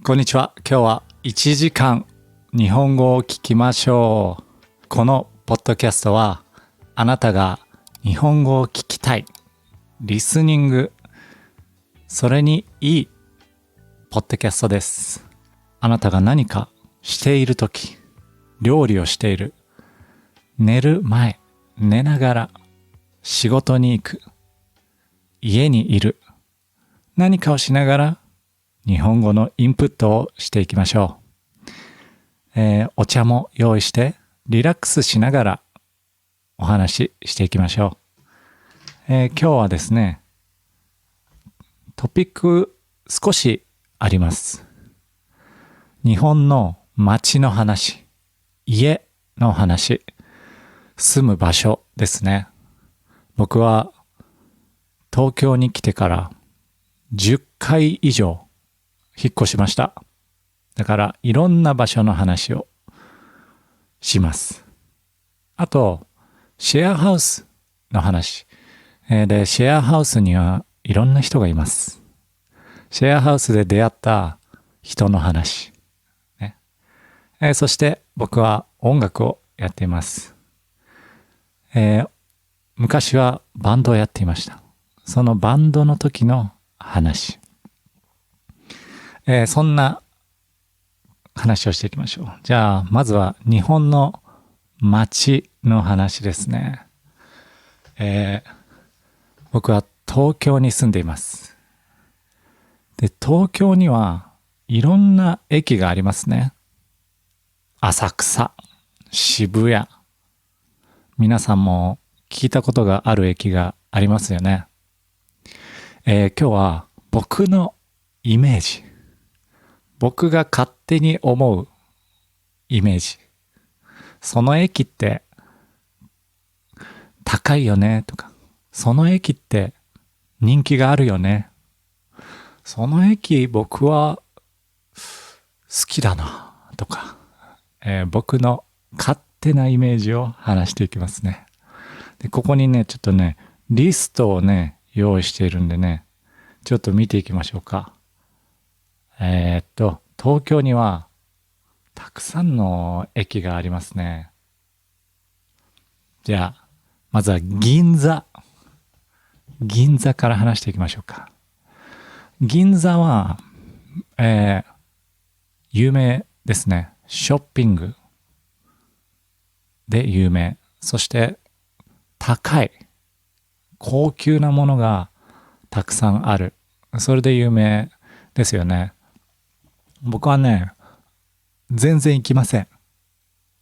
こんにちは。今日は1時間日本語を聞きましょう。このポッドキャストはあなたが日本語を聞きたい、リスニング、それにいいポッドキャストです。あなたが何かしているとき、料理をしている、寝る前、寝ながら、仕事に行く、家にいる、何かをしながら日本語のインプットをしていきましょう。お茶も用意してリラックスしながらお話ししていきましょう。今日はですね、トピック少しあります。日本の街の話、家の話、住む場所ですね。僕は東京に来てから10回以上引っ越しました。だからいろんな場所の話をします。あと、シェアハウスの話。で、シェアハウスにはいろんな人がいます。シェアハウスで出会った人の話。ね。そして僕は音楽をやっています。昔はバンドをやっていました。そのバンドの時の話。そんな話をしていきましょう。じゃあ、まずは日本の街の話ですね。僕は東京に住んでいます。で、東京にはいろんな駅がありますね。浅草、渋谷。皆さんも聞いたことがある駅がありますよね。今日は僕のイメージ。僕が勝手に思うイメージ。その駅って高いよねとか、その駅って人気があるよね。その駅僕は好きだなとか、僕の勝手なイメージを話していきますね。で、ここにね、ちょっとね、リストをね、用意しているんでね、ちょっと見ていきましょうか。東京にはたくさんの駅がありますね。じゃあ、まずは銀座。銀座から話していきましょうか。銀座は、有名ですね。ショッピングで有名。そして高い、高級なものがたくさんある。それで有名ですよね。僕はね、全然行きません。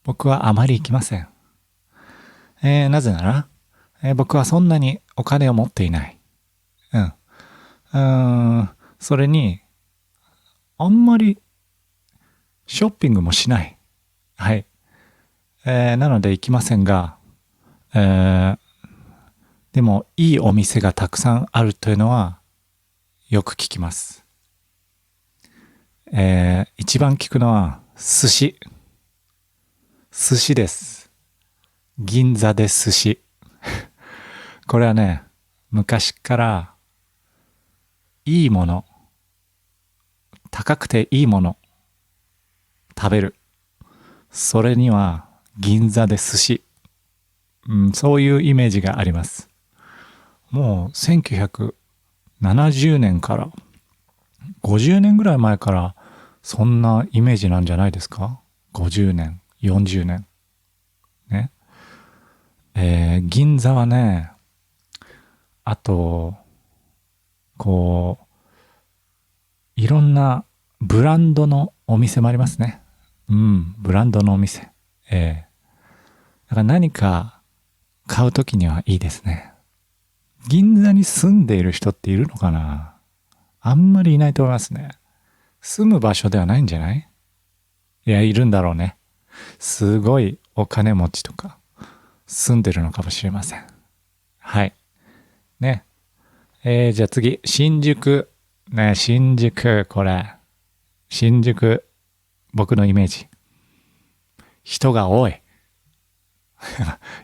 僕はあまり行きません。なぜなら、僕はそんなにお金を持っていない。それに、あんまりショッピングもしない。はい。なので行きませんが、でもいいお店がたくさんあるというのはよく聞きます。一番聞くのは寿司。寿司です。銀座で寿司。これはね、昔からいいもの、高くていいもの、食べる。それには銀座で寿司。そういうイメージがあります。もう1970年から50年ぐらい前からそんなイメージなんじゃないですか？ 50 年、40年。ね。銀座はね、あと、こう、いろんなブランドのお店もありますね。ブランドのお店。だから何か買うときにはいいですね。銀座に住んでいる人っているのかな？あんまりいないと思いますね。住む場所ではないんじゃない？いや、いるんだろうね。すごいお金持ちとか住んでるのかもしれません。はい。ね。じゃあ次、新宿。ね、新宿、これ。新宿、僕のイメージ。人が多い。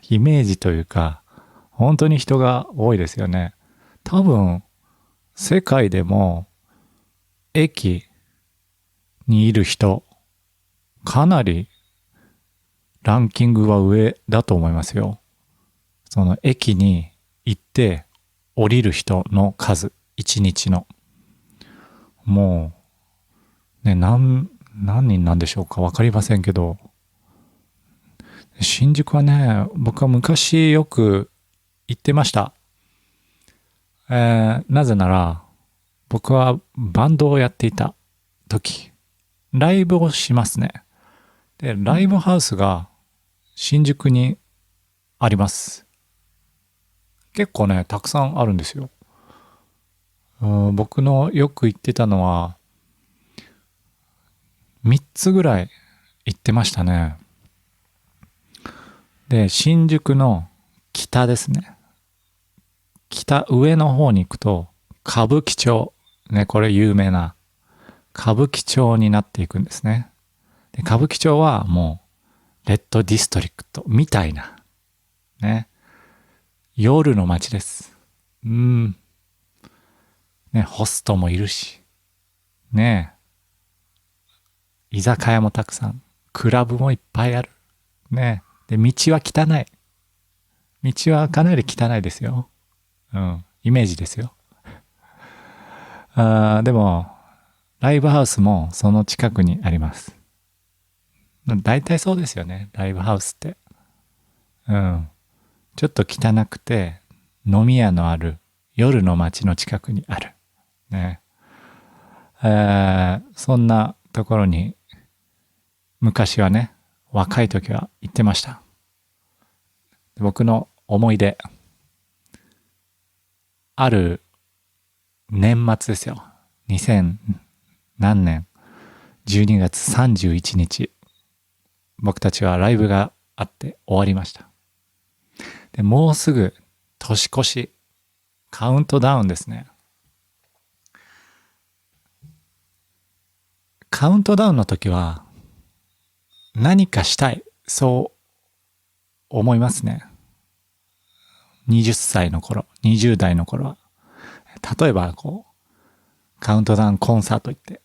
イメージというか、本当に人が多いですよね。多分、世界でも、駅、にいる人、かなりランキングは上だと思いますよ。その駅に行って降りる人の数、一日の。もう、ね、何人なんでしょうかわかりませんけど、新宿はね、僕は昔よく行ってました。なぜなら、僕はバンドをやっていた時、ライブをしますね。で、ライブハウスが新宿にあります。結構ね、たくさんあるんですよ。僕のよく行ってたのは、3つぐらい行ってましたね。で、新宿の北ですね。北上の方に行くと、歌舞伎町。ね、これ有名な歌舞伎町になっていくんですね。で、歌舞伎町はもう、レッドディストリクトみたいな、ね、夜の街です。ね、ホストもいるし、ね、居酒屋もたくさん、クラブもいっぱいある。ね、で、道は汚い。道はかなり汚いですよ。イメージですよ。でも、ライブハウスもその近くにあります。大体そうですよね、ライブハウスって。ちょっと汚くて、飲み屋のある夜の街の近くにある。ね。そんなところに、昔はね、若い時は行ってました。僕の思い出、ある年末ですよ。2000何年12月31日、僕たちはライブがあって終わりました。で、もうすぐ年越し、カウントダウンですね。カウントダウンの時は何かしたい、そう思いますね。20歳の頃、20代の頃は。例えばこう、カウントダウンコンサート行って、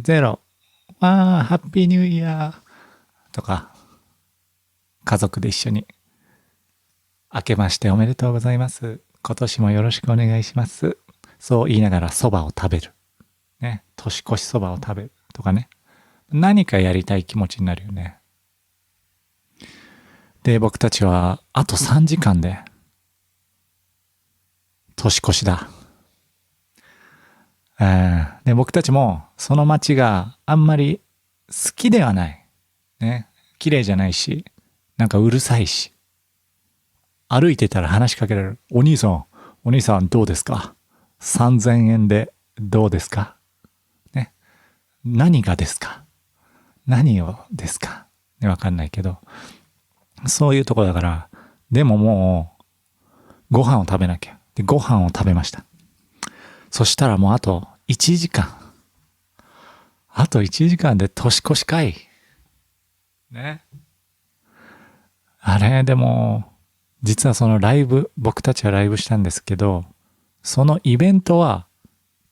0、ハッピーニューイヤーとか、家族で一緒に、明けましておめでとうございます。今年もよろしくお願いします。そう言いながら蕎麦を食べる。ね。年越し蕎麦を食べる。とかね。何かやりたい気持ちになるよね。で、僕たちは、あと3時間で、年越しだ。で、僕たちも、その街があんまり好きではない。ね。綺麗じゃないし、なんかうるさいし。歩いてたら話しかけられる。お兄さんどうですか？ 3000 円でどうですか？ね。何がですか？何をですか？ね、わかんないけど。そういうとこだから、でももう、ご飯を食べなきゃ。で、ご飯を食べました。そしたらもうあと1時間。あと1時間で年越しかい。ね。あれ、でも、実はそのライブ、僕たちはライブしたんですけど、そのイベントは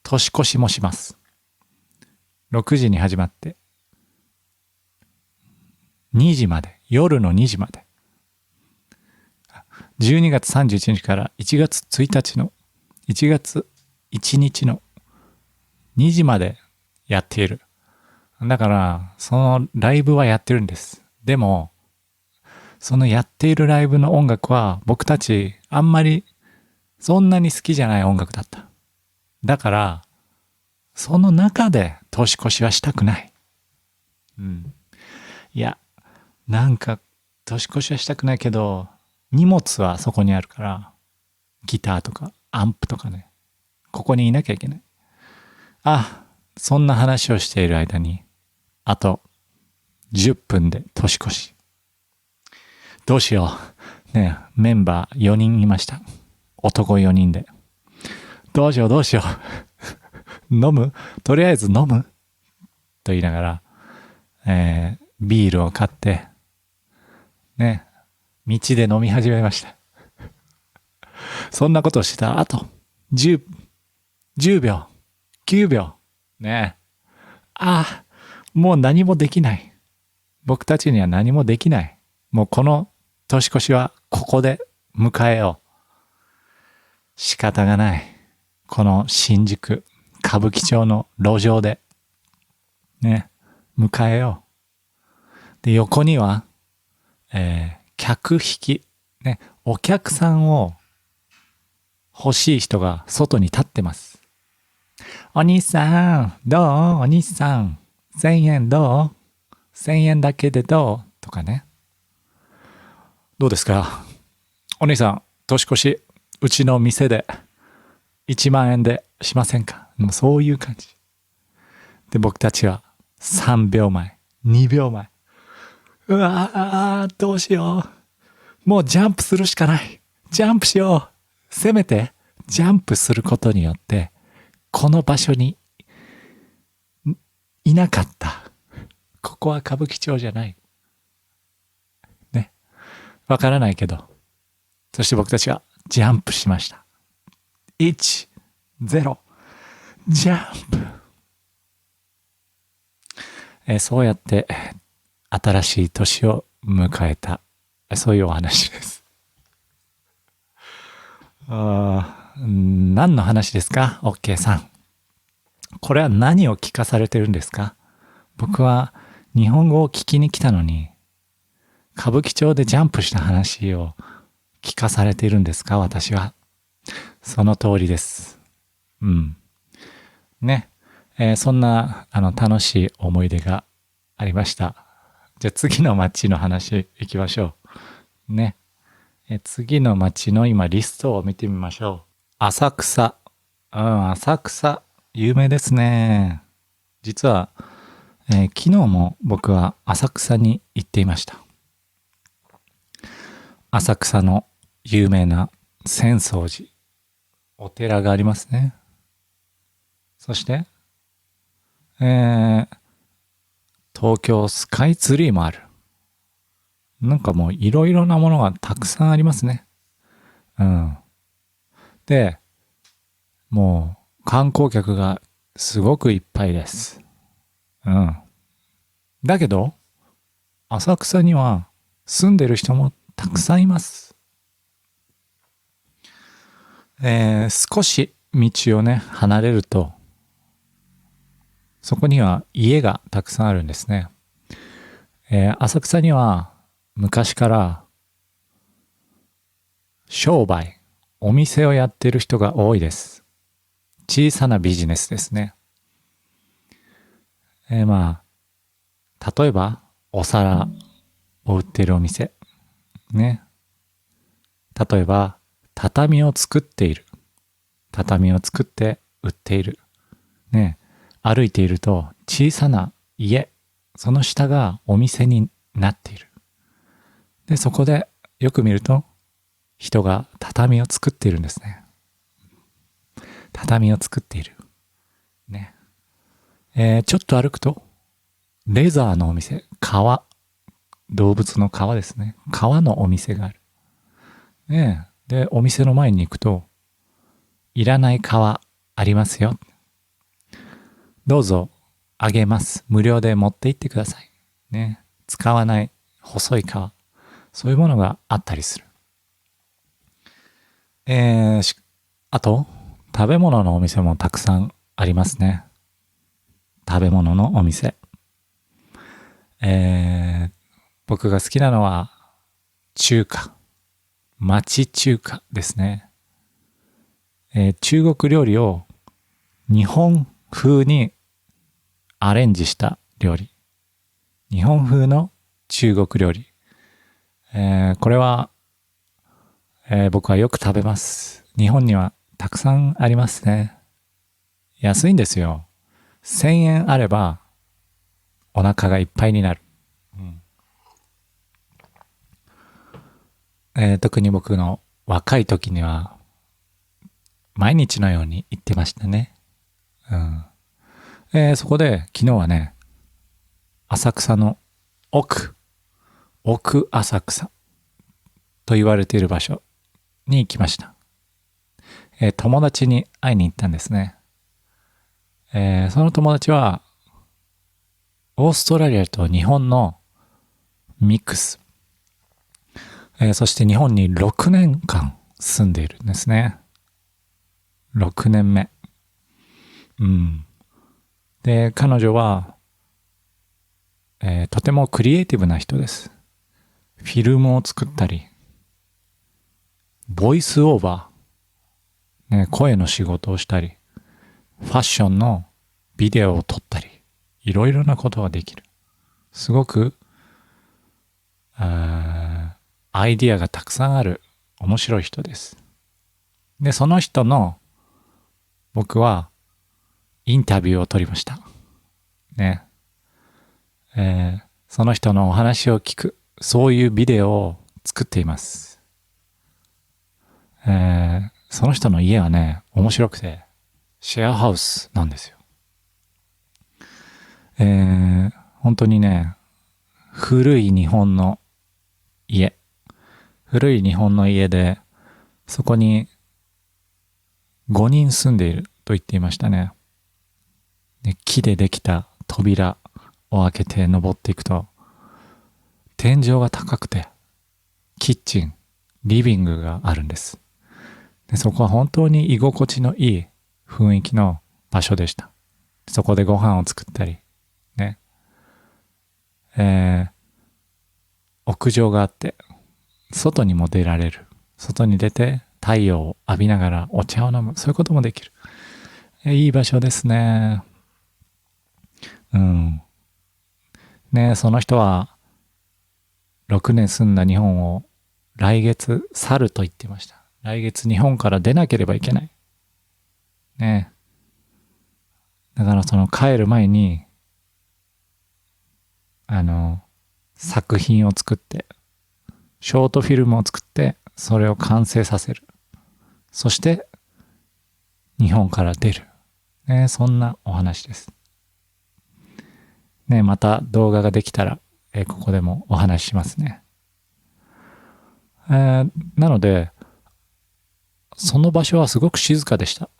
年越しもします。6時に始まって、2時まで、夜の2時まで。12月31日から1月1日の、1月1日の2時までやっている。だから、そのライブはやってるんです。でも、そのやっているライブの音楽は僕たちあんまりそんなに好きじゃない音楽だった。だから、その中で年越しはしたくない。いや、なんか年越しはしたくないけど、荷物はそこにあるから、ギターとかアンプとかね、ここにいなきゃいけない。そんな話をしている間に、あと10分で年越し。どうしよう。ね、メンバー4人いました。男4人で。どうしよう。飲む？とりあえず飲む？と言いながら、ビールを買って、ね、道で飲み始めました。そんなことをしてた。あと10秒、9秒。ね。もう何もできない。僕たちには何もできない。もうこの年越しはここで迎えよう。仕方がない。この新宿、歌舞伎町の路上で、ね、迎えよう。で、横には、客引き、ね、お客さんを欲しい人が外に立ってます。お兄さん、どう？お兄さん、1000円どう？ 1000 円だけでどう？とかね。どうですか？お兄さん、年越し、うちの店で1万円でしませんか？もうそういう感じ。で、僕たちは3秒前、2秒前。うわー、どうしよう。もうジャンプするしかない。ジャンプしよう。せめて、ジャンプすることによって、この場所にいなかった。ここは歌舞伎町じゃない。ね。わからないけど。そして僕たちはジャンプしました。1、0、ジャンプ。そうやって新しい年を迎えた。そういうお話です。何の話ですか？ OK さん。これは何を聞かされてるんですか？僕は日本語を聞きに来たのに、歌舞伎町でジャンプした話を聞かされているんですか？私は。その通りです。うん。ね。そんな楽しい思い出がありました。じゃあ次の街の話行きましょう。ね。次の街の今リストを見てみましょう。浅草。浅草。有名ですね。実は、昨日も僕は浅草に行っていました。浅草の有名な浅草寺。お寺がありますね。そして、東京スカイツリーもある。なんかもういろいろなものがたくさんありますね。うん。で、もう観光客がすごくいっぱいです。うん。だけど、浅草には住んでる人もたくさんいます。少し道をね、離れると、そこには家がたくさんあるんですね。浅草には昔から商売、お店をやっている人が多いです。小さなビジネスですね。まあ、例えばお皿を売っているお店。ね。例えば、畳を作っている。畳を作って売っている。ね。歩いていると小さな家、その下がお店になっている。で、そこでよく見ると人が畳を作っているんですね。畳を作っている。ね。ちょっと歩くとレザーのお店、革、動物の革ですね。革のお店がある。ね。で、お店の前に行くといらない革ありますよ。どうぞあげます。無料で持って行ってください。ね。使わない細い皮。そういうものがあったりする。あと、食べ物のお店もたくさんありますね。食べ物のお店。僕が好きなのは中華。町中華ですね。中国料理を日本風にアレンジした料理。日本風の中国料理。これは、僕はよく食べます。日本にはたくさんありますね。安いんですよ。1000円あればお腹がいっぱいになる。特に僕の若い時には毎日のように行ってましたね。そこで昨日はね、浅草の奥浅草と言われている場所に行きました。友達に会いに行ったんですね。その友達はオーストラリアと日本のミックス。そして日本に6年間住んでいるんですね。6年目。で、彼女は、とてもクリエイティブな人です。フィルムを作ったり、ボイスオーバー、声の仕事をしたり、ファッションのビデオを撮ったり、いろいろなことができる。すごく、アイディアがたくさんある面白い人です。で、その人の僕はインタビューを取りました。ね。その人のお話を聞く、そういうビデオを作っています。その人の家はね、面白くて、シェアハウスなんですよ。本当にね、古い日本の家。古い日本の家で、そこに5人住んでいると言っていましたね。で、木でできた扉を開けて登っていくと、天井が高くて、キッチン、リビングがあるんです。で、そこは本当に居心地のいい雰囲気の場所でした。そこでご飯を作ったり、ね。屋上があって、外にも出られる。外に出て太陽を浴びながらお茶を飲む。そういうこともできる。いい場所ですね。ね、その人は6年住んだ日本を来月去ると言っていました。来月日本から出なければいけない。ね。だからその帰る前に、作品を作って、ショートフィルムを作って、それを完成させる。そして、日本から出る。ね、そんなお話です。ね、また動画ができたら、ここでもお話ししますね。なので、その場所はすごく静かでした。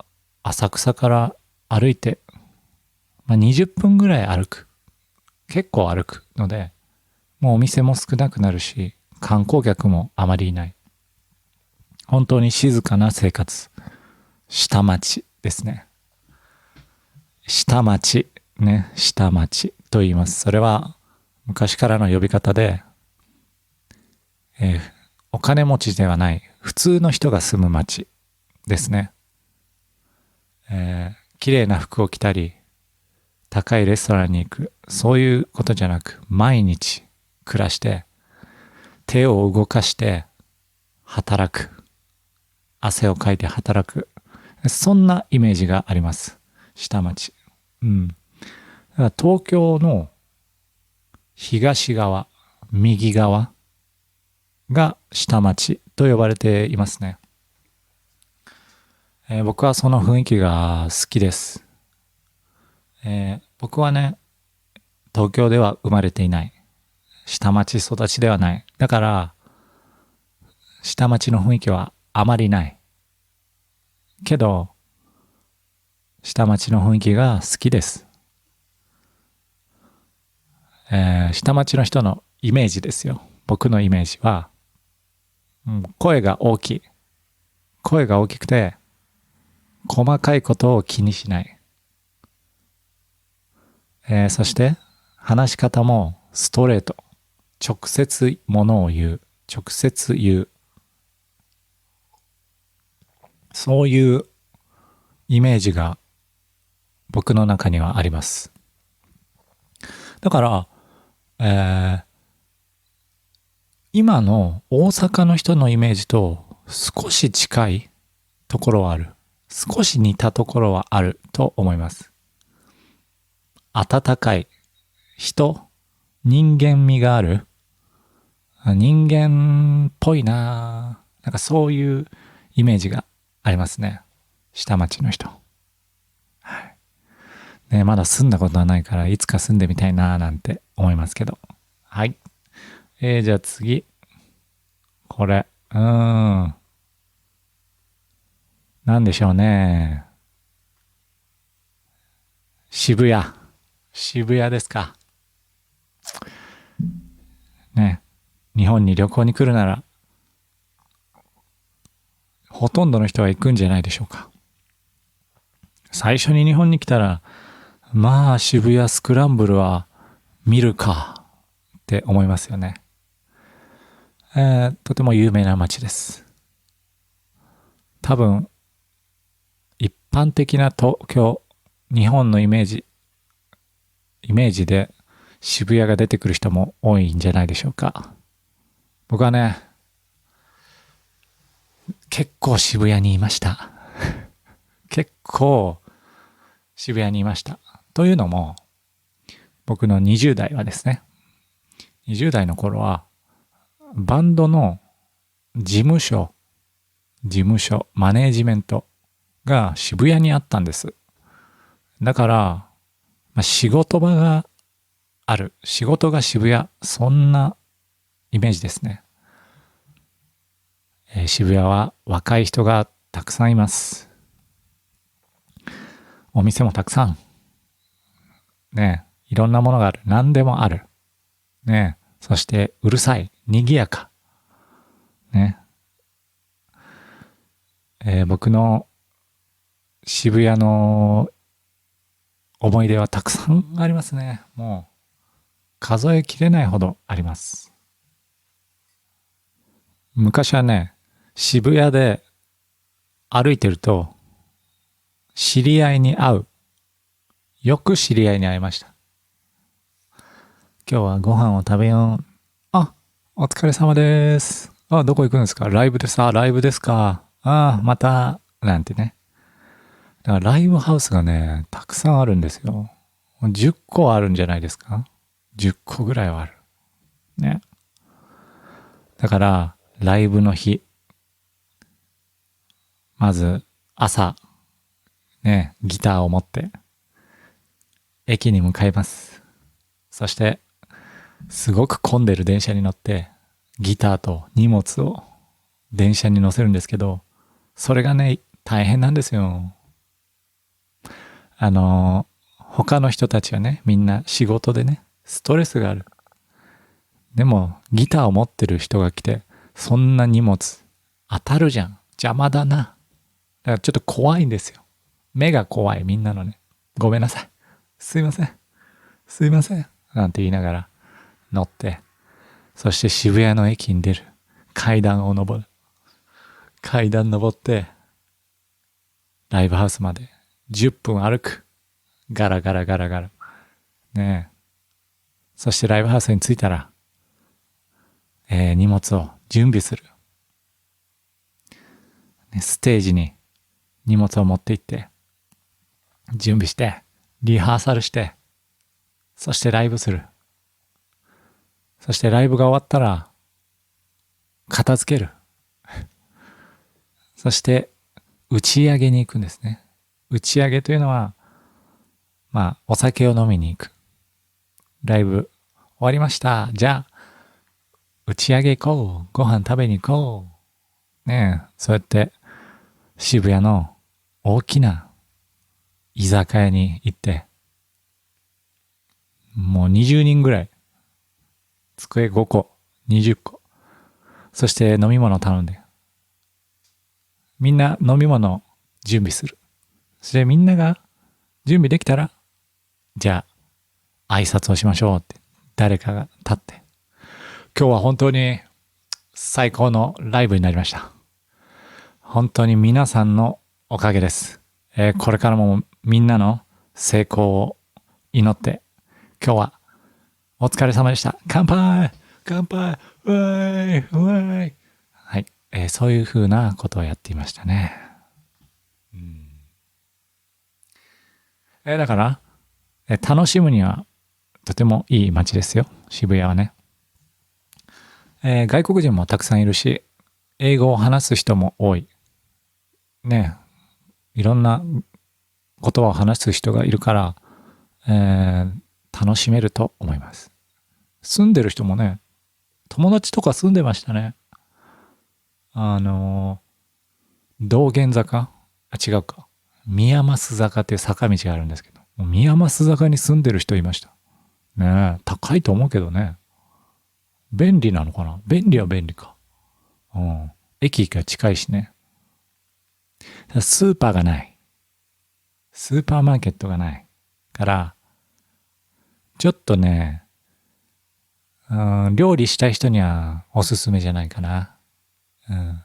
浅草から歩いて、20分ぐらい歩く。結構歩くので、もうお店も少なくなるし、観光客もあまりいない。本当に静かな生活。下町ですね。下町、ね、下町と言います。それは昔からの呼び方で、お金持ちではない普通の人が住む町ですね。綺麗な服を着たり、高いレストランに行く、そういうことじゃなく、毎日暮らして、手を動かして働く。汗をかいて働く。そんなイメージがあります。下町。だから東京の東側、右側が下町と呼ばれていますね。僕はその雰囲気が好きです。僕はね、東京では生まれていない。下町育ちではない。だから、下町の雰囲気はあまりない。けど、下町の雰囲気が好きです。下町の人のイメージですよ。僕のイメージは、声が大きい。声が大きくて、細かいことを気にしない。そして、話し方もストレート。直接ものを言う。直接言う。そういうイメージが僕の中にはあります。だから、今の大阪の人のイメージと少し近いところはある。少し似たところはあると思います。温かい人、人間味がある。人間っぽいな。なんかそういうイメージがありますね。下町の人。はい。ね、まだ住んだことはないからいつか住んでみたいななんて思いますけど。はい。じゃあ次。これ。なんでしょうね。渋谷。渋谷ですか。日本に旅行に来るなら、ほとんどの人は行くんじゃないでしょうか。最初に日本に来たら、まあ渋谷スクランブルは見るかって思いますよね。とても有名な街です。多分、一般的な東京、日本のイメージで渋谷が出てくる人も多いんじゃないでしょうか。僕はね、結構渋谷にいました。結構渋谷にいました。というのも、僕の20代はですね、20代の頃は、バンドの事務所、マネージメントが渋谷にあったんです。だから、仕事場がある。仕事が渋谷。そんなイメージですね。渋谷は若い人がたくさんいます。お店もたくさん。ねえ、いろんなものがある。何でもある。ねえ、そしてうるさい。賑やか。ね。僕の渋谷の思い出はたくさんありますね。もう数えきれないほどあります。昔はね、渋谷で歩いてると知り合いに会う。よく知り合いに会いました。今日はご飯を食べよう。あ、お疲れ様です。あ、どこ行くんですか？ライブです。ライブですか。また、なんてね。だからライブハウスがね、たくさんあるんですよ。10個あるんじゃないですか？ 10 個ぐらいはある。ね。だから、ライブの日。まず、朝、ね、ギターを持って、駅に向かいます。そして、すごく混んでる電車に乗って、ギターと荷物を電車に乗せるんですけど、それがね、大変なんですよ。他の人たちはね、みんな仕事でね、ストレスがある。でも、ギターを持ってる人が来て、そんな荷物、当たるじゃん。邪魔だな。だからちょっと怖いんですよ。目が怖い、みんなのね。ごめんなさい。すいません。すいません。なんて言いながら乗って、そして渋谷の駅に出る。階段を登る。階段登って、ライブハウスまで10分歩く。ガラガラガラガラ。ねえ。そしてライブハウスに着いたら、荷物を準備する。ステージに荷物を持って行って、準備して、リハーサルして、そしてライブする。そしてライブが終わったら、片付ける。そして、打ち上げに行くんですね。打ち上げというのは、お酒を飲みに行く。ライブ終わりました。じゃあ、打ち上げ行こう。ご飯食べに行こう。ねえ、そうやって渋谷の大きな居酒屋に行って、もう20人ぐらい、机5個、20個、そして飲み物頼んで、みんな飲み物準備する。そしてみんなが準備できたら、じゃあ挨拶をしましょうって誰かが立って、今日は本当に最高のライブになりました。本当に皆さんのおかげです。これからもみんなの成功を祈って、今日はお疲れ様でした。乾杯乾杯ウェイウェイはい、そういう風なことをやっていましたね。だから、楽しむにはとてもいい街ですよ、渋谷はね。外国人もたくさんいるし、英語を話す人も多い。ね、いろんな言葉を話す人がいるから、楽しめると思います。住んでる人もね、友達とか住んでましたね。道玄坂？違うか。宮益坂っていう坂道があるんですけど、宮益坂に住んでる人いました。ねえ、高いと思うけどね。便利なのかな？便利は便利か。うん。駅が近いしね。ただスーパーがない。スーパーマーケットがないから、ちょっとね、料理したい人にはおすすめじゃないかな。うん。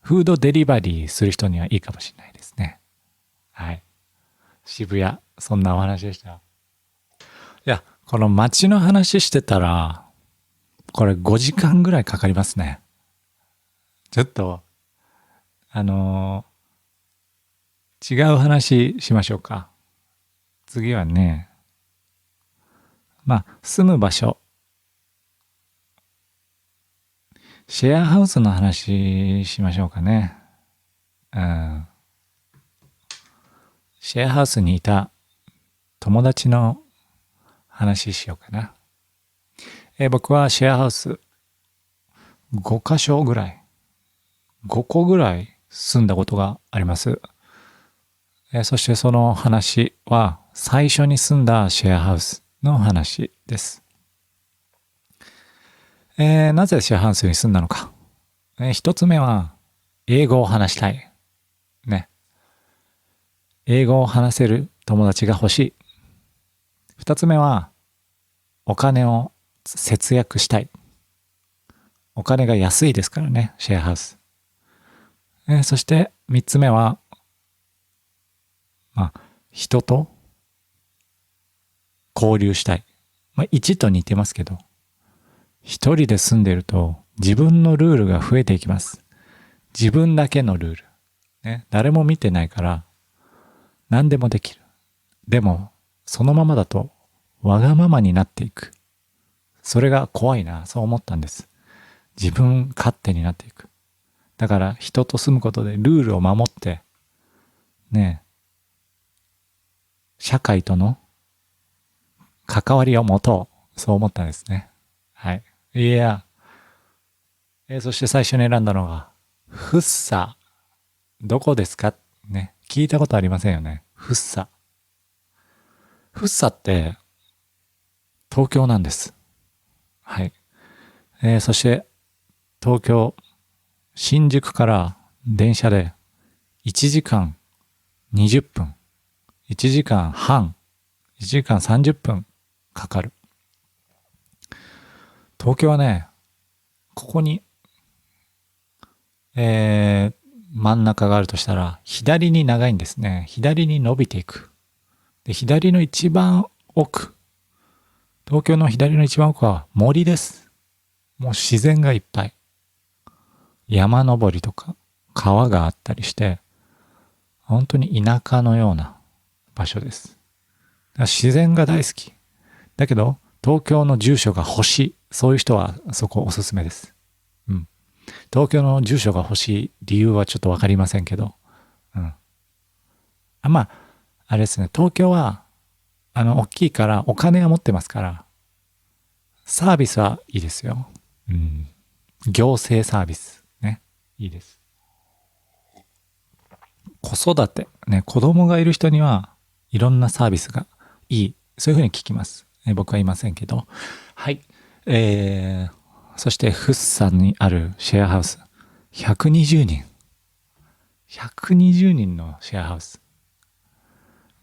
フードデリバリーする人にはいいかもしれないですね。はい。渋谷、そんなお話でした。いや、この街の話してたら、これ5時間ぐらいかかりますね。ちょっと、あの違う話しましょうか。次はね、住む場所。シェアハウスの話しましょうかね。うん。シェアハウスにいた友達の話しようかな。僕はシェアハウス5箇所ぐらい、5個ぐらい住んだことがあります。そしてその話は最初に住んだシェアハウスの話です。なぜシェアハウスに住んだのか。一つ目は英語を話したい。ね。英語を話せる友達が欲しい。二つ目はお金を節約したい。お金が安いですからね、シェアハウス。そして三つ目は、人と交流したい。1と似てますけど、一人で住んでると自分のルールが増えていきます。自分だけのルール。ね、誰も見てないから何でもできる。でも、そのままだとわがままになっていく。それが怖いな、そう思ったんです。自分勝手になっていく。だから人と住むことでルールを守って、ね、社会との関わりを持とう。そう思ったんですね。はい。いや、そして最初に選んだのが、フッサ。どこですかね。聞いたことありませんよね。フッサ。フッサって東京なんです。はい。そして東京、新宿から電車で1時間20分、1時間半、1時間30分かかる。東京はね、ここに、真ん中があるとしたら、左に長いんですね。左に伸びていく。で、左の一番奥、東京の左の一番奥は森です。もう自然がいっぱい。山登りとか川があったりして、本当に田舎のような場所です。だから自然が大好き。だけど、東京の住所が欲しい。そういう人はそこおすすめです。うん。東京の住所が欲しい理由はちょっとわかりませんけど。うん。あれですね。東京は、大きいからお金は持ってますから、サービスはいいですよ。うん。行政サービス。ね。いいです。子育て。ね。子供がいる人にはいろんなサービスがいい。そういうふうに聞きます。僕はいませんけど。はい。そして、フッサンにあるシェアハウス。120人。120人のシェアハウス。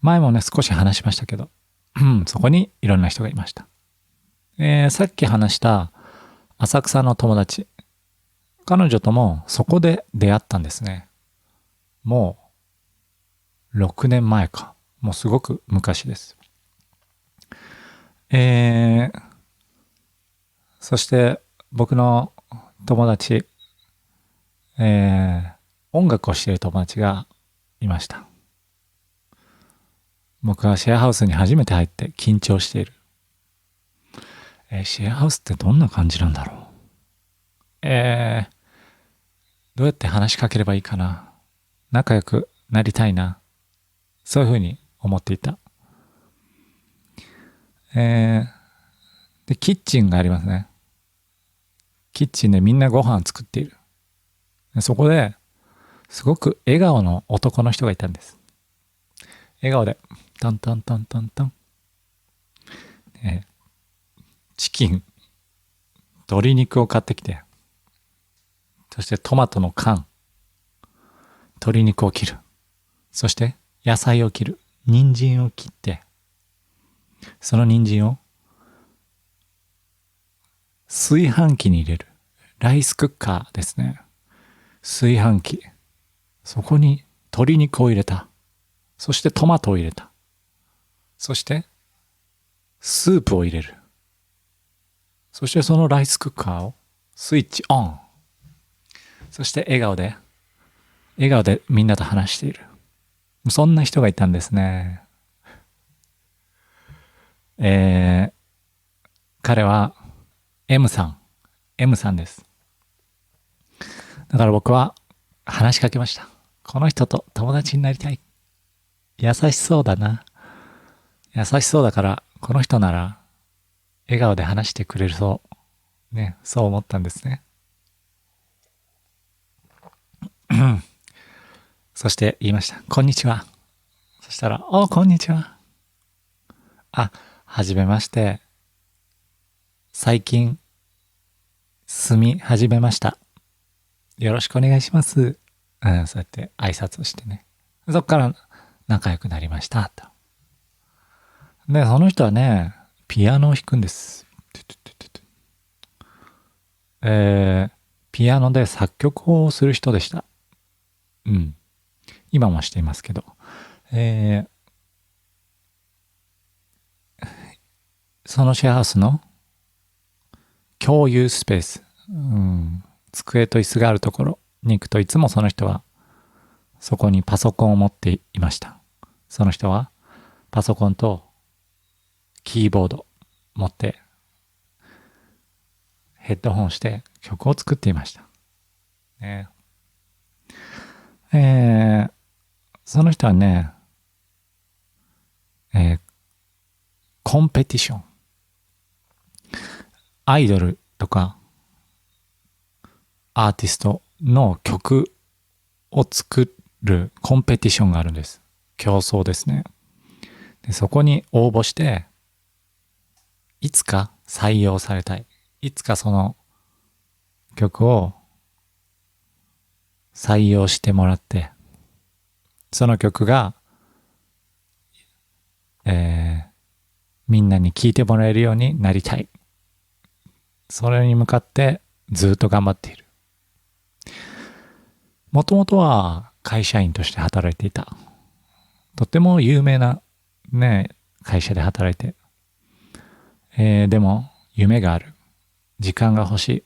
前もね、少し話しましたけど、そこにいろんな人がいました。さっき話した浅草の友達。彼女ともそこで出会ったんですね。もう6年前か。もうすごく昔です。そして僕の友達、音楽をしている友達がいました。僕はシェアハウスに初めて入って緊張している。シェアハウスってどんな感じなんだろう。どうやって話しかければいいかな。仲良くなりたいな。そういうふうに思っていた。で、キッチンがありますね。キッチンでみんなご飯作っている。そこですごく笑顔の男の人がいたんです。笑顔で、トントントントントン。チキン鶏肉を買ってきて、そしてトマトの缶、鶏肉を切る。そして野菜を切る。人参を切って、その人参を炊飯器に入れる。ライスクッカーですね。炊飯器。そこに鶏肉を入れた。そしてトマトを入れた。そしてスープを入れる。そしてそのライスクッカーをスイッチオン。そして笑顔でみんなと話している。そんな人がいたんですね。彼は M さんです。だから僕は話しかけました。この人と友達になりたい。優しそうだな。優しそうだから、この人なら笑顔で話してくれるそう。ね、そう思ったんですね。そして言いました。こんにちは。そしたら、こんにちは。はじめまして。最近、住み始めました。よろしくお願いします。そうやって挨拶をしてね。そっから仲良くなりました。と。で、その人はね、ピアノを弾くんです。ピアノで作曲をする人でした。今もしていますけど。そのシェアハウスの共有スペース、机と椅子があるところに行くといつもその人はそこにパソコンを持っていました。その人はパソコンとキーボード持ってヘッドホンして曲を作っていました。ねその人はね、コンペティション、アイドルとかアーティストの曲を作るコンペティションがあるんです。競争ですね。でそこに応募して、いつか採用されたい。いつかその曲を採用してもらって、その曲が、みんなに聴いてもらえるようになりたい。それに向かってずっと頑張っている。もともとは会社員として働いていた。とっても有名なね、会社で働いて。でも夢がある。時間が欲しい。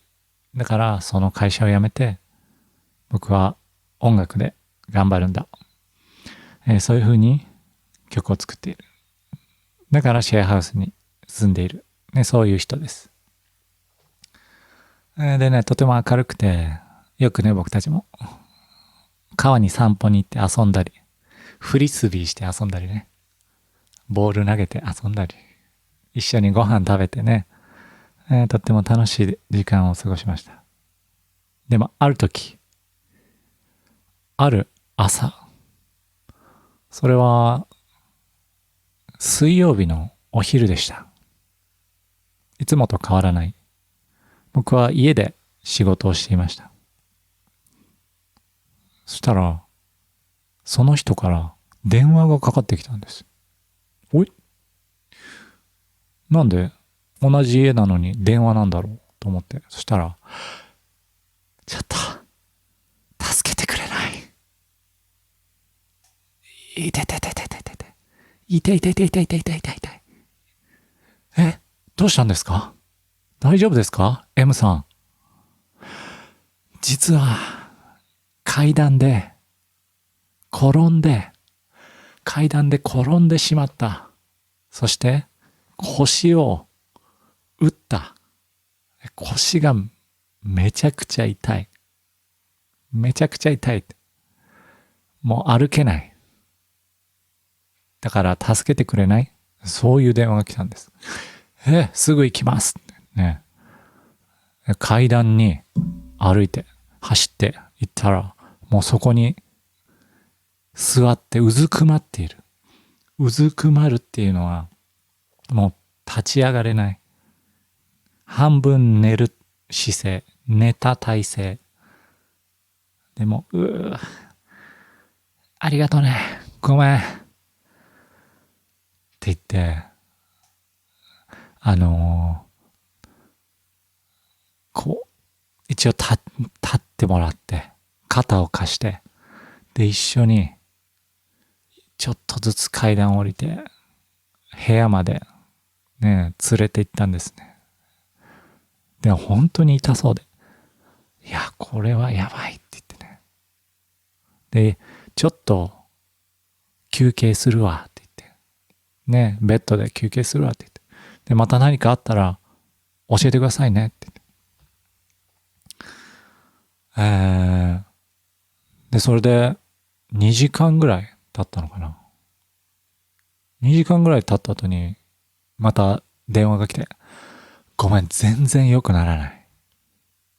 だからその会社を辞めて、僕は音楽で頑張るんだ。そういうふうに曲を作っている。だからシェアハウスに住んでいる。ね、そういう人です。でね、とても明るくて、よくね、僕たちも川に散歩に行って遊んだり、フリスビーして遊んだりね、ボール投げて遊んだり、一緒にご飯食べてね、とっても楽しい時間を過ごしました。でも、ある時、ある朝、それは水曜日のお昼でした。いつもと変わらない。僕は家で仕事をしていました。そしたら、その人から電話がかかってきたんです。おい、なんで同じ家なのに電話なんだろうと思って。そしたら、ちょっと、助けてくれない。いててててててて。いていていていていていていていて。どうしたんですか？大丈夫ですか？ M さん。実は、階段で転んでしまった。そして、腰を打った。腰がめちゃくちゃ痛い。めちゃくちゃ痛い。もう歩けない。だから助けてくれない？そういう電話が来たんです。すぐ行きます。ね。階段に歩いて、走って行ったら、もうそこに座ってうずくまっている。うずくまるっていうのは、もう立ち上がれない。半分寝る姿勢、寝た体勢。でも、ありがとうね。ごめん。って言って、こう、一応立ってもらって、肩を貸して、で、一緒に、ちょっとずつ階段を降りて、部屋まで、ね、連れて行ったんですね。で、本当に痛そうで、いや、これはやばいって言ってね。で、ちょっと、休憩するわって言って、ね、ベッドで休憩するわって言って、で、また何かあったら、教えてくださいねって言って。で、それで、2時間ぐらい経ったのかな。2時間ぐらい経った後に、また電話が来て、ごめん、全然良くならない。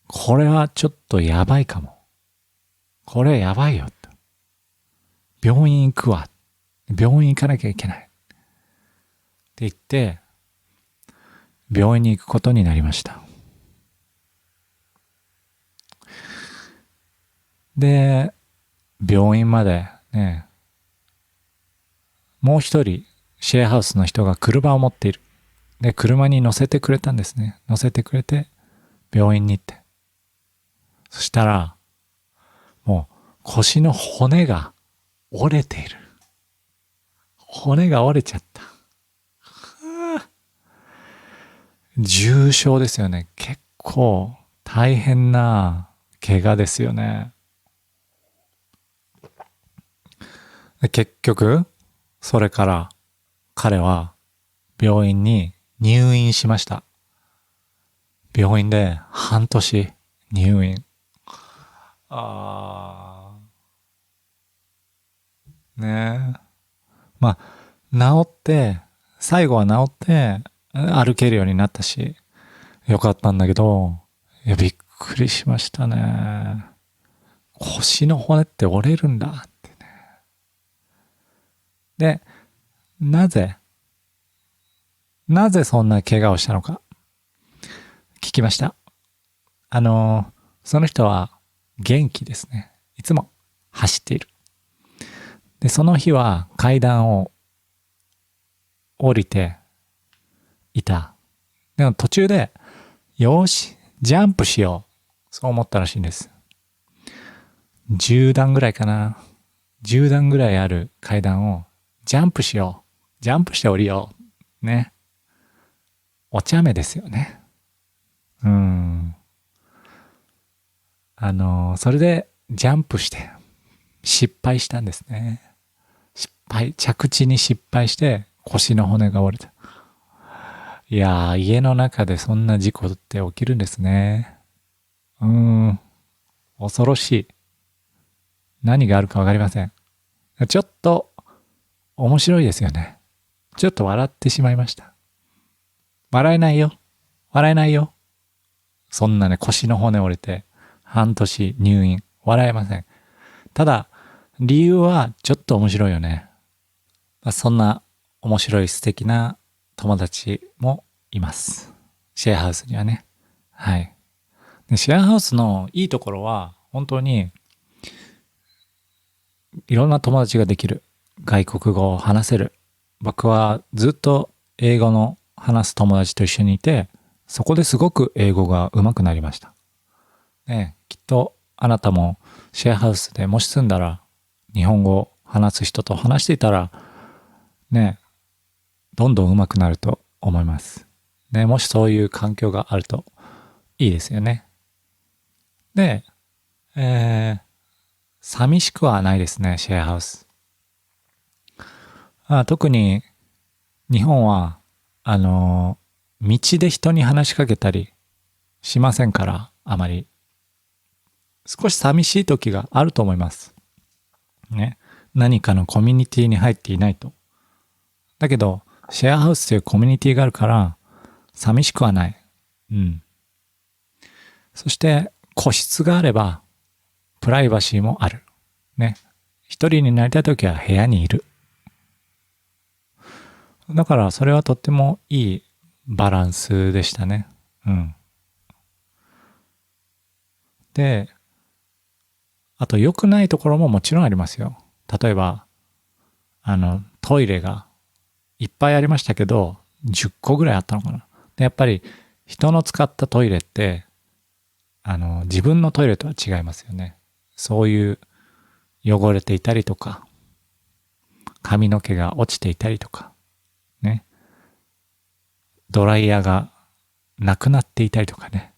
これはちょっとやばいかも。これやばいよ。病院行くわ。病院行かなきゃいけない。って言って、病院に行くことになりました。で、病院までね、もう一人、シェアハウスの人が車を持っている。で、車に乗せてくれたんですね。乗せてくれて、病院に行って。そしたら、もう腰の骨が折れている。骨が折れちゃった。重傷ですよね。結構大変な怪我ですよね。結局、それから彼は病院に入院しました。病院で半年入院。ねえ。まあ、治って、最後は治って、歩けるようになったし、よかったんだけど、いや、びっくりしましたね。腰の骨って折れるんだってね。で、なぜそんな怪我をしたのか聞きました。その人は元気ですね。いつも走っている。で、その日は階段を降りていた。でも途中で、よーし、ジャンプしよう。そう思ったらしいんです。10段ぐらいかな。10段ぐらいある階段をジャンプしよう。ジャンプして降りよう。ね。お茶目ですよね。それでジャンプして失敗したんですね。着地に失敗して腰の骨が折れた。いやー、家の中でそんな事故って起きるんですね。恐ろしい。何があるかわかりません。ちょっと面白いですよね。ちょっと笑ってしまいました。笑えないよ。笑えないよ。そんなね、腰の骨折れて、半年入院。笑えません。ただ、理由はちょっと面白いよね。そんな面白い素敵な友達もいます。シェアハウスにはね。はい。でシェアハウスのいいところは、本当にいろんな友達ができる。外国語を話せる。僕はずっと英語の話す友達と一緒にいて、そこですごく英語が上手くなりました。ね、きっとあなたもシェアハウスでもし住んだら、日本語を話す人と話していたら、ね、どんどん上手くなると思います。ね、もしそういう環境があるといいですよね。で、寂しくはないですね、シェアハウス。特に日本は、道で人に話しかけたりしませんから、あまり。少し寂しい時があると思います。ね。何かのコミュニティに入っていないと。だけど、シェアハウスというコミュニティがあるから、寂しくはない。そして、個室があれば、プライバシーもある。ね。一人になりたい時は部屋にいる。だから、それはとってもいいバランスでしたね。で、あと良くないところももちろんありますよ。例えば、トイレがいっぱいありましたけど、10個ぐらいあったのかな。で、やっぱり人の使ったトイレって、自分のトイレとは違いますよね。そういう汚れていたりとか、髪の毛が落ちていたりとか、ね。ドライヤーがなくなっていたりとかね。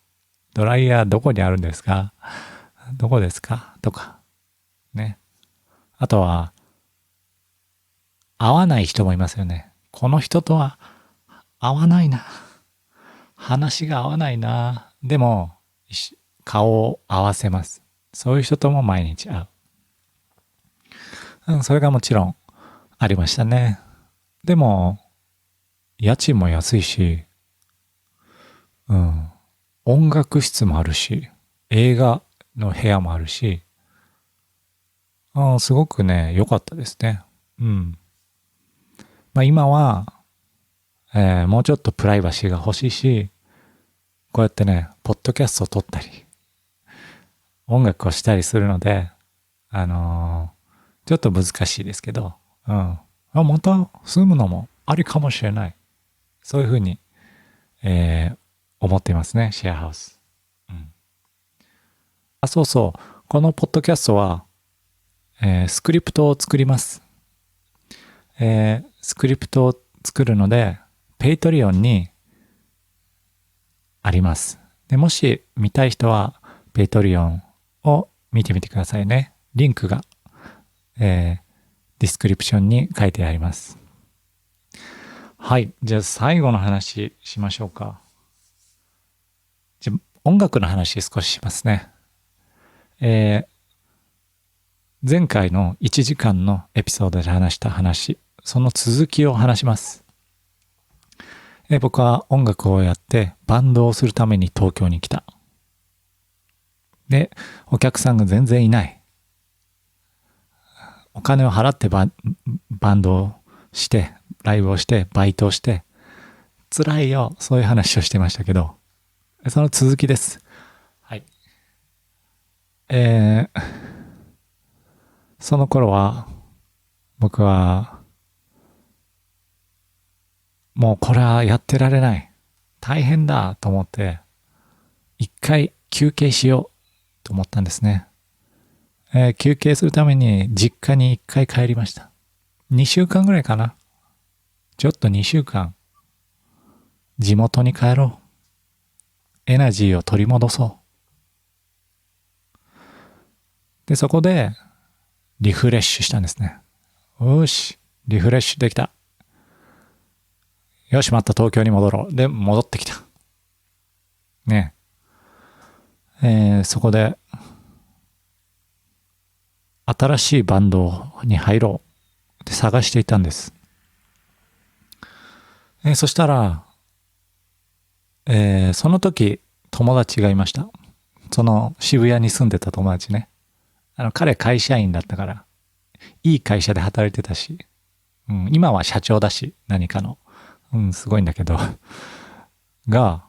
ドライヤーどこにあるんですか？どこですか？とか、ね。あとは、合わない人もいますよね。この人とは合わないな。話が合わないな。でも、顔を合わせます。そういう人とも毎日会う。それがもちろんありましたね。でも、家賃も安いし、音楽室もあるし、映画の部屋もあるし、すごくね、良かったですね。今は、もうちょっとプライバシーが欲しいし、こうやってね、ポッドキャストを撮ったり、音楽をしたりするので、ちょっと難しいですけど、また住むのもありかもしれない。そういうふうに、思っていますね、シェアハウス。そうそう。このポッドキャストは、スクリプトを作ります。スクリプトを作るので、ペイトリオンにあります。で、もし見たい人は、ペイトリオンを見てみてくださいね。リンクが、ディスクリプションに書いてあります。はい。じゃあ最後の話しましょうか。じゃあ音楽の話少ししますね。前回の1時間のエピソードで話した話、その続きを話します。僕は音楽をやってバンドをするために東京に来た。で、お客さんが全然いない。お金を払ってバンドをして、ライブをして、バイトをして、辛いよ、そういう話をしてましたけど、その続きです。はい。その頃は、僕は、もうこれはやってられない。大変だと思って、一回休憩しようと思ったんですね。休憩するために実家に一回帰りました。2週間ぐらいかな。ちょっと2週間、地元に帰ろう。エナジーを取り戻そう。で、そこで、リフレッシュしたんですね。よし、リフレッシュできた。よし、また東京に戻ろう。で、戻ってきた。ね。そこで、新しいバンドに入ろうって探していたんです。そしたら、その時、友達がいました。その渋谷に住んでた友達ね。彼会社員だったから、いい会社で働いてたし、今は社長だし、何かの。すごいんだけど、が、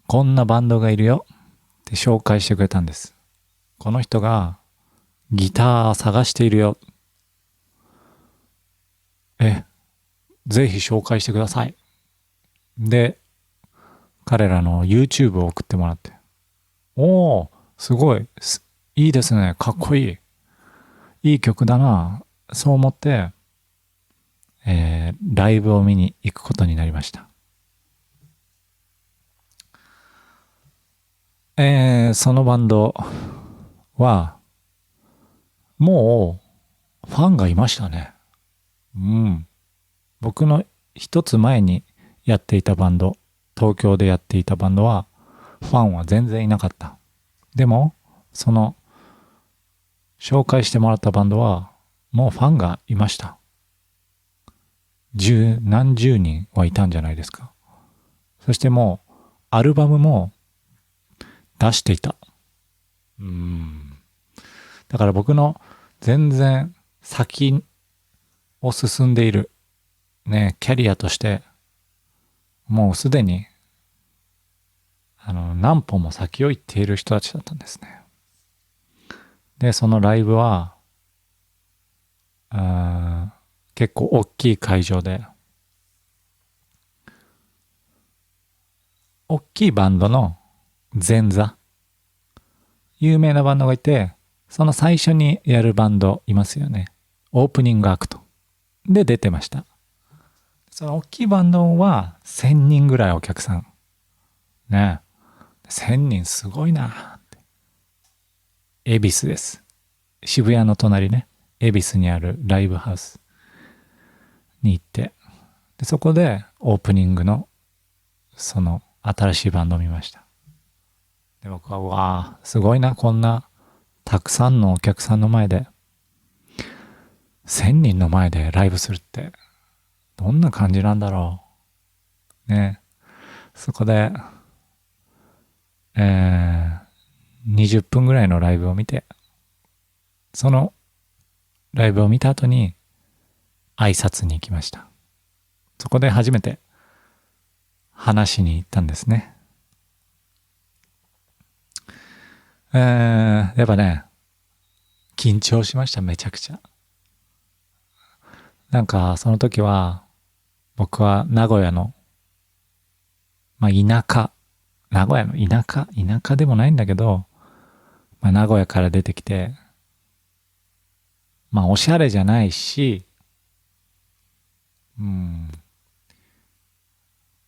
こんなバンドがいるよって紹介してくれたんです。この人がギター探しているよ。ぜひ紹介してください。で、彼らの YouTube を送ってもらって。おー、すごい。いいですね。かっこいい。いい曲だな。そう思って、ライブを見に行くことになりました。そのバンドは、もう、ファンがいましたね。僕の一つ前にやっていたバンド、東京でやっていたバンドは、ファンは全然いなかった。でも、その、紹介してもらったバンドは、もうファンがいました。何十人はいたんじゃないですか。そしてもう、アルバムも出していた。だから僕の全然先を進んでいる、ね、キャリアとして、もうすでに、何歩も先を行っている人たちだったんですね。で、そのライブは、結構大きい会場で、大きいバンドの前座、有名なバンドがいて、その最初にやるバンドいますよね。オープニングアクトで出てました。その大きいバンドは1000人ぐらいお客さん。ね。1000人すごいなって。恵比寿です。渋谷の隣ね。恵比寿にあるライブハウスに行って、でそこでオープニングのその新しいバンドを見ました。で僕は、うわーすごいな、こんなたくさんのお客さんの前で、1000人の前でライブするってどんな感じなんだろうね。そこで、20分ぐらいのライブを見て、そのライブを見た後に挨拶に行きました。そこで初めて話しに行ったんですね。やっぱね、緊張しました、めちゃくちゃ。なんか、その時は、僕は名古屋の、田舎、名古屋の田舎でもないんだけど、名古屋から出てきて、おしゃれじゃないし、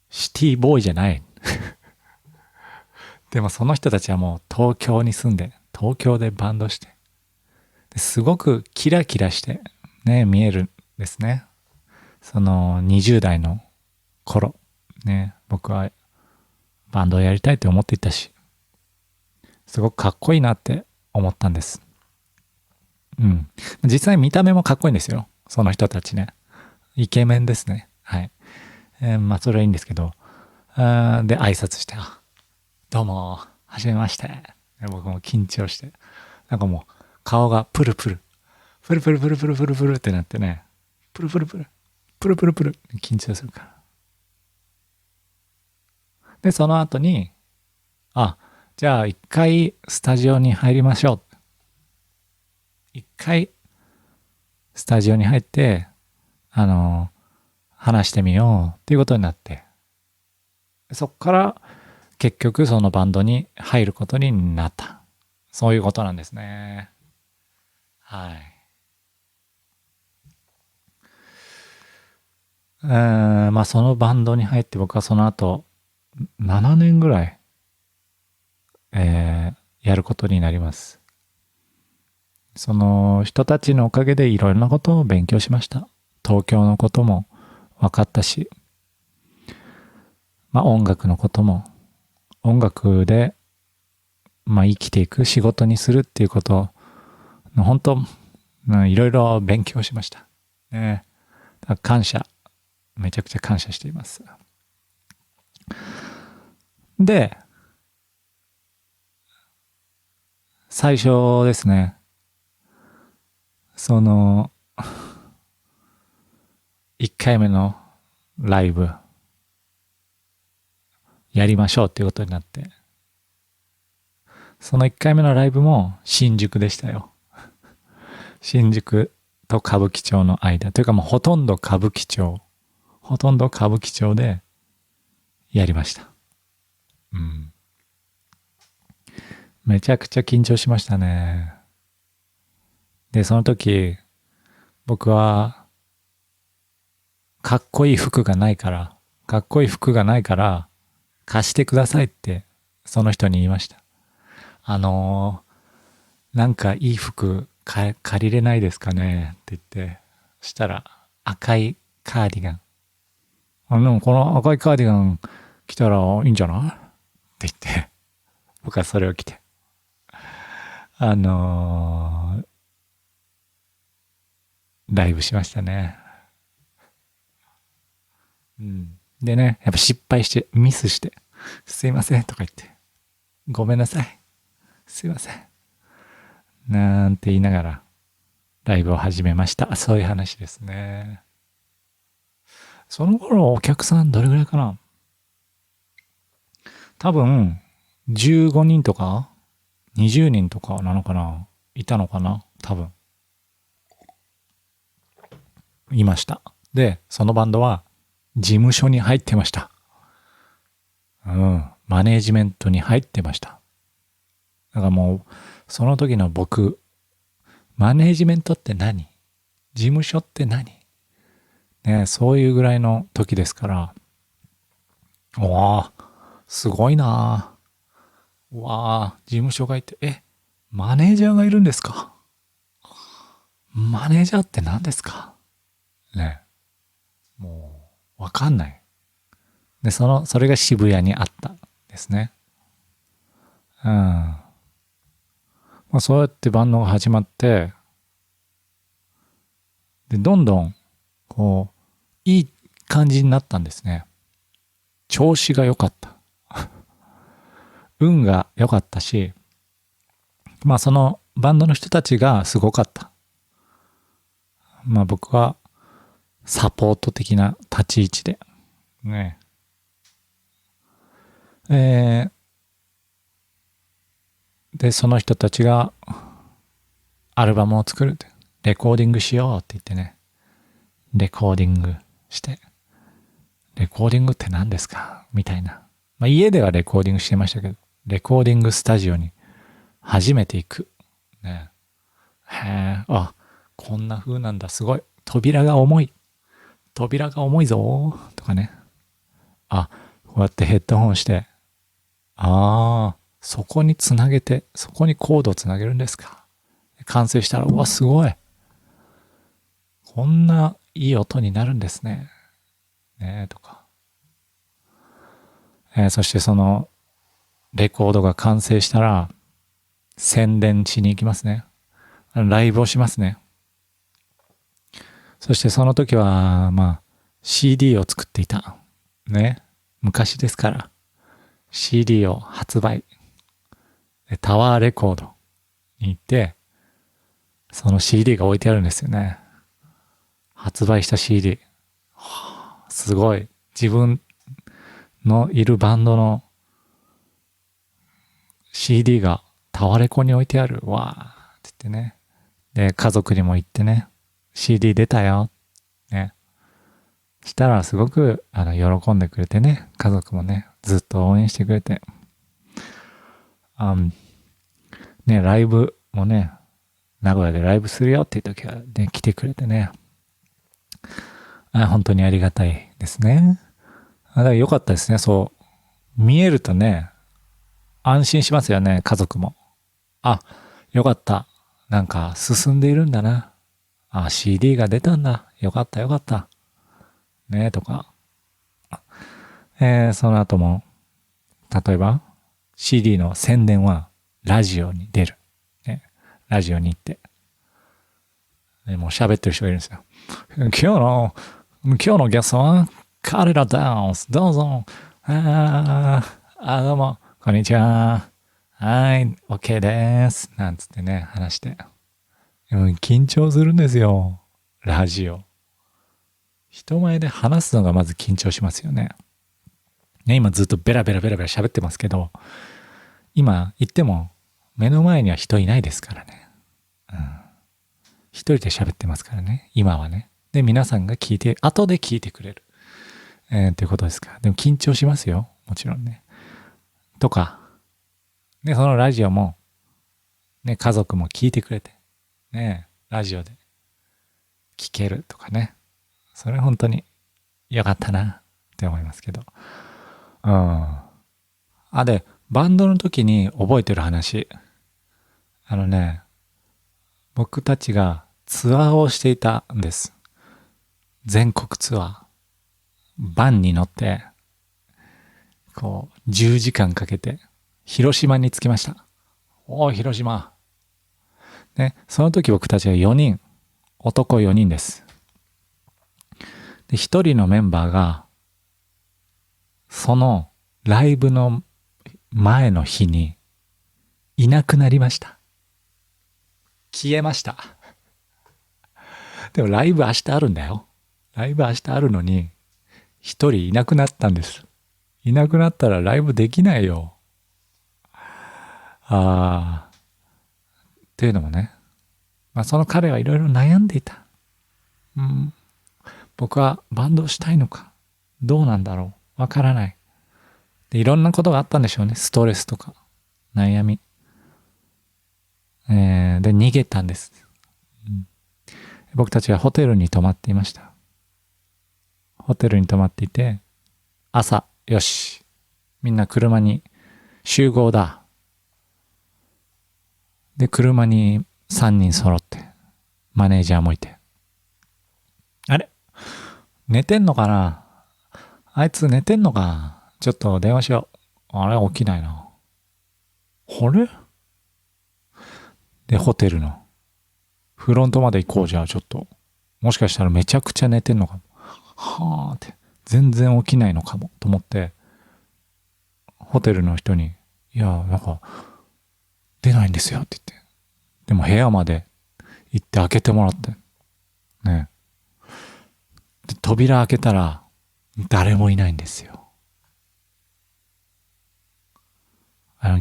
シティボーイじゃない。でもその人たちはもう東京に住んで、東京でバンドして、すごくキラキラしてね、見えるんですね。その20代の頃、ね、僕はバンドをやりたいって思っていたし、すごくかっこいいなって思ったんです。実際見た目もかっこいいんですよ。その人たちね。イケメンですね。はい。それはいいんですけど、で、挨拶して、どうも、はじめまして。僕も緊張して、なんかもう、顔がプルプル、プルプルプルプルプルプルってなってね、プルプルプル、プルプルプル、緊張するから。で、その後に、じゃあ一回スタジオに入りましょう。一回スタジオに入って、話してみようっていうことになって、そっから結局そのバンドに入ることになった。そういうことなんですね。はい。そのバンドに入って僕はその後7年ぐらい、やることになります。その人たちのおかげでいろいろなことを勉強しました。東京のことも分かったし、音楽のことも、音楽で、生きていく仕事にするっていうことの本当、いろいろ勉強しました。ね、感謝、めちゃくちゃ感謝しています。で、最初ですね、その、1回目のライブ、やりましょうっていうことになって、その1回目のライブも新宿でしたよ。新宿と歌舞伎町の間。というかもうほとんど歌舞伎町でやりました。めちゃくちゃ緊張しましたね。で、その時、僕は、かっこいい服がないから、貸してくださいって、その人に言いました。なんかいい服借りれないですかねって言って、そしたら赤いカーディガン。でもこの赤いカーディガン着たらいいんじゃないって言って、僕はそれを着て、ライブしましたね。でね、やっぱ失敗して、ミスして、すいませんとか言って、ごめんなさい。すいません。なんて言いながら、ライブを始めました。そういう話ですね。その頃お客さんどれぐらいかな？多分15人とか20人とかなのかな、いたのかな、多分いました。でそのバンドは事務所に入ってました。マネージメントに入ってました。だからもうその時の僕、マネージメントって何、事務所って何ね、そういうぐらいの時ですから、わあすごいな、わあ事務所がいて、マネージャーがいるんですか、マネージャーって何ですかね、もうわかんない。でそれが渋谷にあったですね。まあ、そうやってバンドが始まって、でどんどんこういい感じになったんですね。調子が良かった運が良かったし、まあそのバンドの人たちがすごかった。まあ僕はサポート的な立ち位置でね、でその人たちがアルバムを作るって、レコーディングしようって言ってね、レコーディングして、レコーディングって何ですかみたいな、まあ、家ではレコーディングしてましたけど、レコーディングスタジオに初めて行くね。へえ、こんな風なんだ、すごい、扉が重いぞとかね、こうやってヘッドホンして、そこにつなげて、そこにコードをつなげるんですか、完成したら、うわすごい、こんないい音になるんですねとか、そしてそのレコードが完成したら宣伝しに行きますね。ライブをしますね。そしてその時はまあ CD を作っていたね、昔ですから CD を発売、タワーレコードに行って、その CD が置いてあるんですよね。発売した CD、すごい、自分のいるバンドの CD がタワレコに置いてあるわーって言ってね、で家族にも言ってね、 CD 出たよね、したらすごく喜んでくれてね、家族もねずっと応援してくれて、ね、ライブもね、名古屋でライブするよっていう時はね来てくれてね、本当にありがたいですね。だから良かったですね。そう見えるとね安心しますよね、家族も。よかった、なんか進んでいるんだな、CD が出たんだ、よかったよかったねとか、その後も例えば CD の宣伝はラジオに出る、ね、ラジオに行って、もう喋ってる人がいるんですよ。今日のゲストは彼らです、どうぞ、どうもこんにちは、はい OK ですなんつってね話して、緊張するんですよ、ラジオ。人前で話すのがまず緊張しますよね。今ずっとベラベラ喋ってますけど、今言っても目の前には人いないですからね。一人で喋ってますからね、今はね。で、皆さんが後で聞いてくれる。ということですから。でも緊張しますよ。もちろんね。とか、で、そのラジオも、ね、家族も聞いてくれて、ね、ラジオで聞けるとかね。それ本当に良かったなって思いますけど。で、バンドの時に覚えてる話。僕たちがツアーをしていたんです。全国ツアー。バンに乗って、こう、10時間かけて、広島に着きました。広島。ね、その時僕たちは4人、男4人です。で、1人のメンバーが、そのライブの前の日にいなくなりました。消えました。でもライブ明日あるんだよ。ライブ明日あるのに、一人いなくなったんです。いなくなったらライブできないよ。っていうのもね、その彼はいろいろ悩んでいた。僕はバンドをしたいのか、どうなんだろう、わからない。で、いろんなことがあったんでしょうね。ストレスとか、悩み。で、逃げたんです。僕たちはホテルに泊まっていました。ホテルに泊まっていて、朝、よし、みんな車に集合だ。で、車に3人揃って、マネージャーもいて。あれ寝てんのかな、あいつ寝てんのかな、ちょっと電話しよう。あれ起きないな。あれで、ホテルのフロントまで行こう。じゃあちょっと。もしかしたらめちゃくちゃ寝てんのかも。はあって。全然起きないのかも。と思って、ホテルの人に、いや、なんか、出ないんですよって言って。でも部屋まで行って開けてもらって。ね。で、扉開けたら、誰もいないんですよ。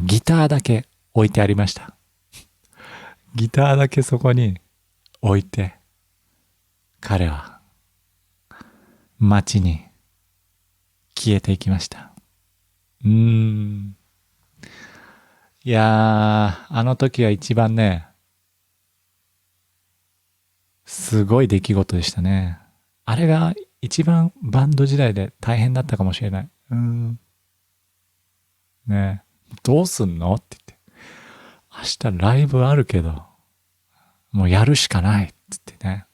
ギターだけ置いてありました。ギターだけそこに置いて、彼は街に消えていきました。いやー、あの時は一番ね、すごい出来事でしたね。あれが一番バンド時代で大変だったかもしれない。ねえ、どうすんのって言って。明日ライブあるけど、もうやるしかないって言ってね。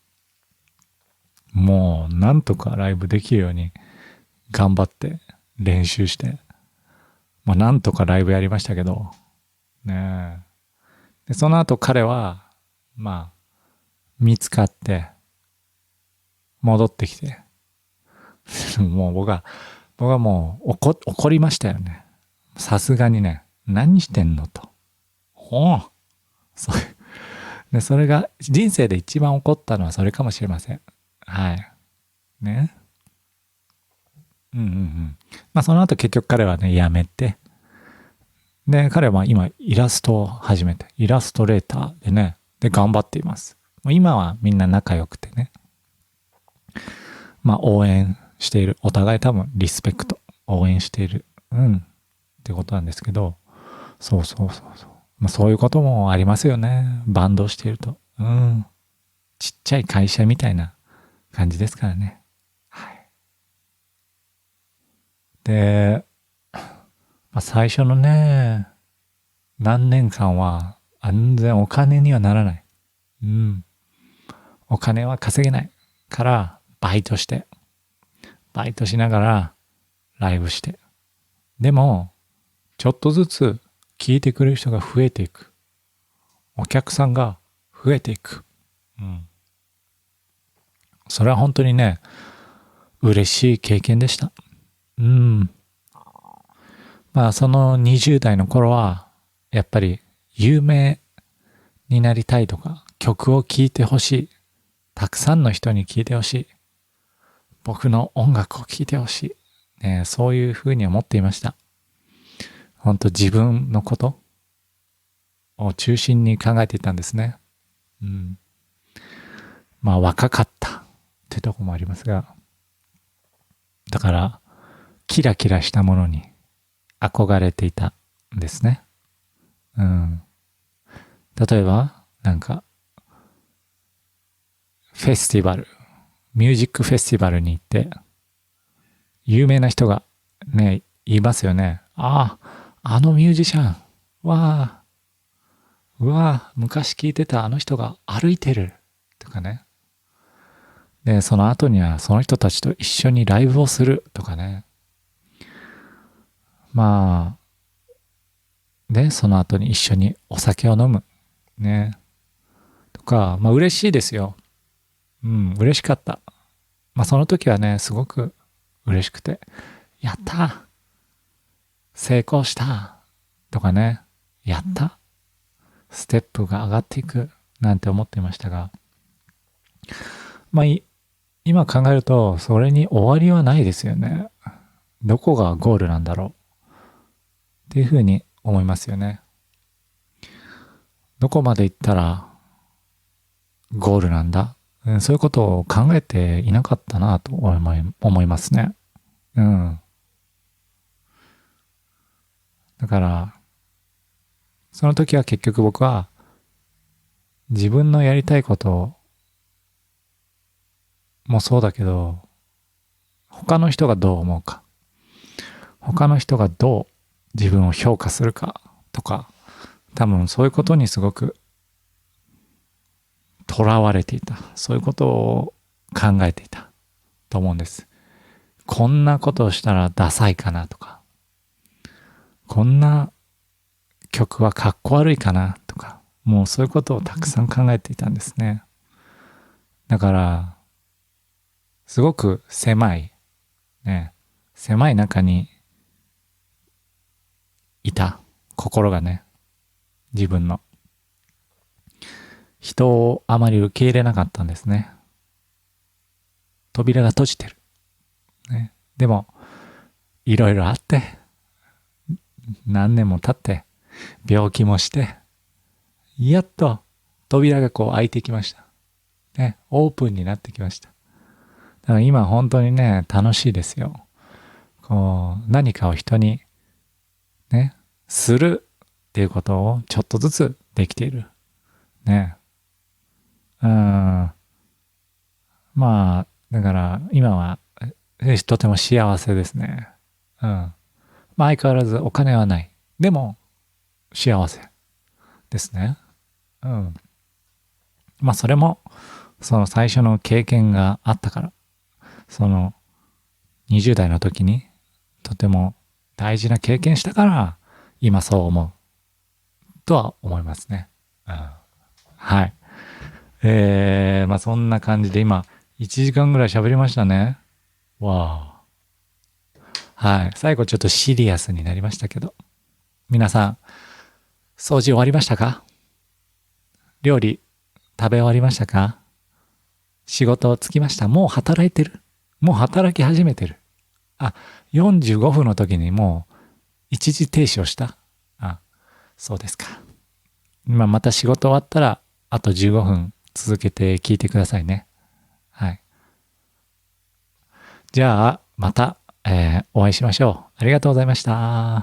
もうなんとかライブできるように頑張って練習して、もうなんとかライブやりましたけど、ねえ。で、その後彼は、見つかって、戻ってきて、もう僕はもう怒りましたよね。さすがにね、何してんのと。ほう。そういう。で、それが人生で一番怒ったのはそれかもしれません。はい。ね。その後結局彼はね、辞めて、で、彼は今イラストを始めて、イラストレーターでね、で、頑張っています。今はみんな仲良くてね、応援している。お互い多分リスペクト。応援している。ってことなんですけど、そう。そういうこともありますよね。バンドをしていると。ちっちゃい会社みたいな感じですからね。はい。で、最初のね、何年間は全然お金にはならない。お金は稼げないからバイトしながらライブして。でも、ちょっとずつ聞いてくれる人が増えていく。お客さんが増えていく。それは本当にね、嬉しい経験でした。その20代の頃は、やっぱり有名になりたいとか、曲を聴いてほしい。たくさんの人に聴いてほしい。僕の音楽を聴いてほしい。ね、そういうふうに思っていました。本当自分のことを中心に考えていたんですね。若かったってとこもありますが、だからキラキラしたものに憧れていたんですね。例えばなんかフェスティバル、ミュージックフェスティバルに行って有名な人がね言いますよね。あのミュージシャン、昔聞いてたあの人が歩いてるとかね。で、その後にはその人たちと一緒にライブをするとかね。で、その後に一緒にお酒を飲む。ね。とか、嬉しいですよ。嬉しかった。その時はね、すごく嬉しくて、やった成功したとかね、やったステップが上がっていくなんて思っていましたが、今考えるとそれに終わりはないですよね。どこがゴールなんだろうっていうふうに思いますよね。どこまで行ったらゴールなんだ。そういうことを考えていなかったなと思いますね。うん。だから、その時は結局僕は自分のやりたいこともそうだけど、他の人がどう思うか、他の人がどう自分を評価するかとか、多分そういうことにすごく囚われていた。そういうことを考えていたと思うんです。こんなことをしたらダサいかなとか、こんな曲はかっこ悪いかなとか、もうそういうことをたくさん考えていたんですね。だから、すごく狭い、ね、狭い中にいた心がね、自分の人をあまり受け入れなかったんですね。扉が閉じてる。ね、でも、いろいろあって、何年も経って、病気もして、やっと扉がこう開いてきました。ね、オープンになってきました。だから今本当にね、楽しいですよ。こう、何かを人にね、するっていうことをちょっとずつできている。ね。まあ、だから今はとても幸せですね。うん。まあ相変わらずお金はない。でも幸せですね。うん。まあそれもその最初の経験があったから、その20代の時にとても大事な経験したから今そう思うとは思いますね。うん、はい。まあそんな感じで今1時間ぐらい喋りましたね。わあ。はい。最後ちょっとシリアスになりましたけど。皆さん、掃除終わりましたか？料理食べ終わりましたか？仕事つきました？もう働いてる？もう働き始めてる？あ、45分の時にもう一時停止をした？あ、そうですか。また仕事終わったら、あと15分続けて聞いてくださいね。はい。じゃあ、また、お会いしましょう。ありがとうございました。